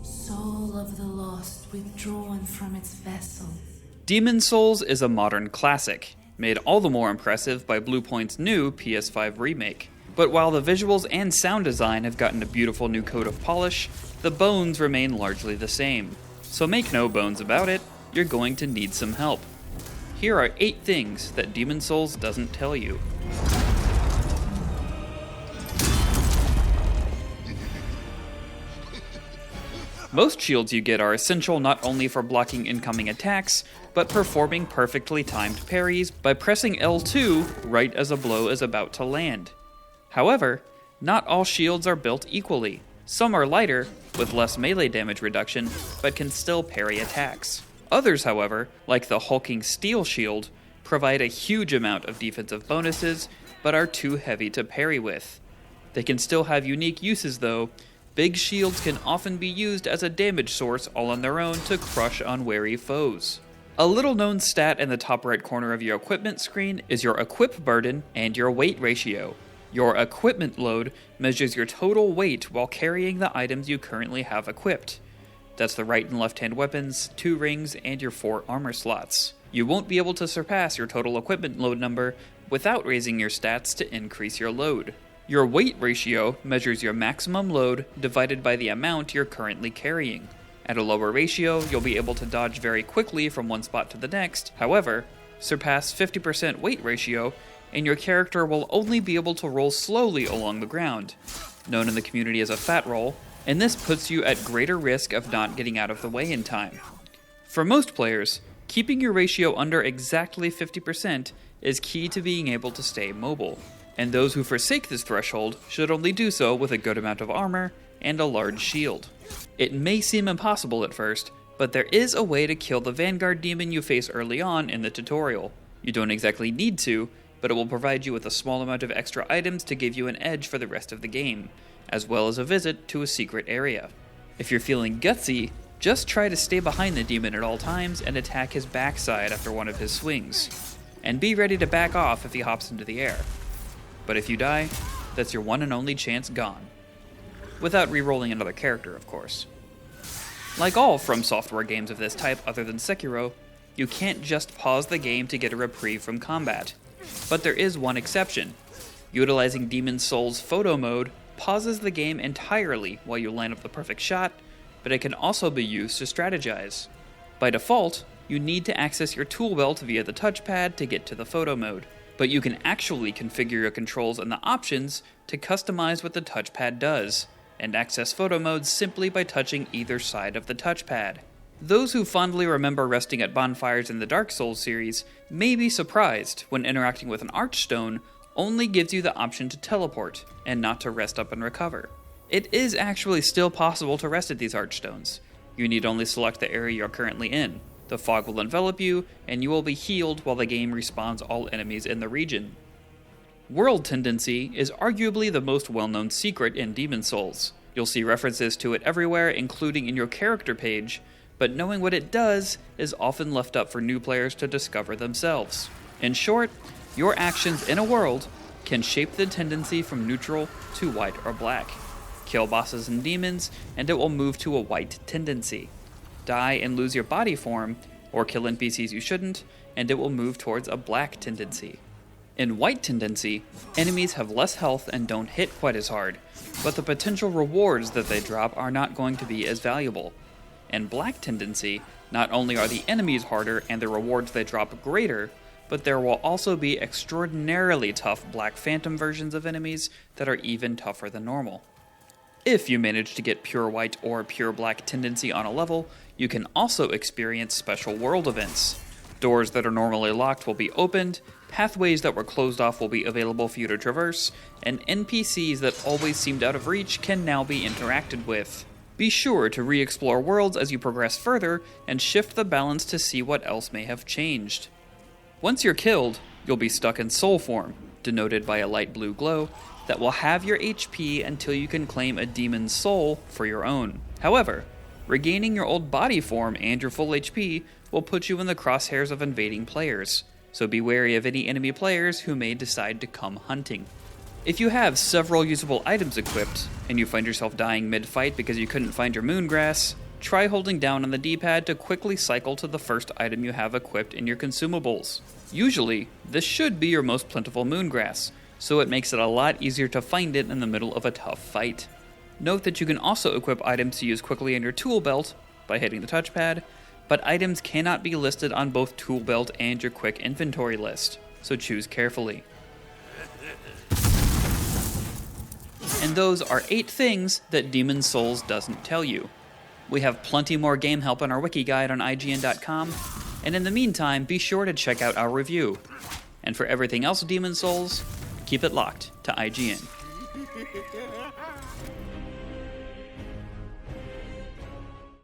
Soul of the lost withdrawn from its vessel. Demon's Souls is a modern classic, made all the more impressive by Bluepoint's new PS5 remake. But while the visuals and sound design have gotten a beautiful new coat of polish, the bones remain largely the same. So make no bones about it, you're going to need some help. Here are 8 things that Demon's Souls doesn't tell you. Most shields you get are essential not only for blocking incoming attacks, but performing perfectly timed parries by pressing L2 right as a blow is about to land. However, not all shields are built equally. Some are lighter, with less melee damage reduction, but can still parry attacks. Others, however, like the hulking steel shield, provide a huge amount of defensive bonuses, but are too heavy to parry with. They can still have unique uses though. Big shields can often be used as a damage source all on their own to crush unwary foes. A little known stat in the top right corner of your equipment screen is your equip burden and your weight ratio. Your equipment load measures your total weight while carrying the items you currently have equipped. That's the right and left hand weapons, 2 rings, and your 4 armor slots. You won't be able to surpass your total equipment load number without raising your stats to increase your load. Your weight ratio measures your maximum load divided by the amount you're currently carrying. At a lower ratio, you'll be able to dodge very quickly from one spot to the next. However, surpass 50% weight ratio, and your character will only be able to roll slowly along the ground, known in the community as a fat roll, and this puts you at greater risk of not getting out of the way in time. For most players, keeping your ratio under exactly 50% is key to being able to stay mobile, and those who forsake this threshold should only do so with a good amount of armor and a large shield. It may seem impossible at first, but there is a way to kill the Vanguard demon you face early on in the tutorial. You don't exactly need to, but it will provide you with a small amount of extra items to give you an edge for the rest of the game, as well as a visit to a secret area. If you're feeling gutsy, just try to stay behind the demon at all times and attack his backside after one of his swings, and be ready to back off if he hops into the air. But if you die, that's your one and only chance gone. Without re-rolling another character, of course. Like all From Software games of this type other than Sekiro, you can't just pause the game to get a reprieve from combat. But there is one exception. Utilizing Demon's Souls photo mode pauses the game entirely while you line up the perfect shot, but it can also be used to strategize. By default, you need to access your tool belt via the touchpad to get to the photo mode, but you can actually configure your controls and the options to customize what the touchpad does, and access photo mode simply by touching either side of the touchpad. Those who fondly remember resting at bonfires in the Dark Souls series may be surprised when interacting with an Archstone only gives you the option to teleport, and not to rest up and recover. It is actually still possible to rest at these Archstones. You need only select the area you're currently in. The fog will envelop you, and you will be healed while the game respawns all enemies in the region. World tendency is arguably the most well-known secret in Demon's Souls. You'll see references to it everywhere, including in your character page, but knowing what it does is often left up for new players to discover themselves. In short, your actions in a world can shape the tendency from neutral to white or black. Kill bosses and demons, and it will move to a white tendency. Die and lose your body form, or kill NPCs you shouldn't, and it will move towards a black tendency. In white tendency, enemies have less health and don't hit quite as hard, but the potential rewards that they drop are not going to be as valuable. In black tendency, not only are the enemies harder and the rewards they drop greater, but there will also be extraordinarily tough Black Phantom versions of enemies that are even tougher than normal. If you manage to get pure white or pure black tendency on a level, you can also experience special world events. Doors that are normally locked will be opened, pathways that were closed off will be available for you to traverse, and NPCs that always seemed out of reach can now be interacted with. Be sure to re-explore worlds as you progress further and shift the balance to see what else may have changed. Once you're killed, you'll be stuck in soul form, denoted by a light blue glow, that will have your HP until you can claim a demon's soul for your own. However, regaining your old body form and your full HP will put you in the crosshairs of invading players, so be wary of any enemy players who may decide to come hunting. If you have several usable items equipped, and you find yourself dying mid-fight because you couldn't find your moongrass, try holding down on the D-pad to quickly cycle to the first item you have equipped in your consumables. Usually, this should be your most plentiful moongrass, so it makes it a lot easier to find it in the middle of a tough fight. Note that you can also equip items to use quickly in your tool belt by hitting the touchpad, but items cannot be listed on both tool belt and your quick inventory list, so choose carefully. And those are 8 things that Demon's Souls doesn't tell you. We have plenty more game help on our wiki guide on IGN.com, and in the meantime, be sure to check out our review. And for everything else Demon's Souls, keep it locked to IGN.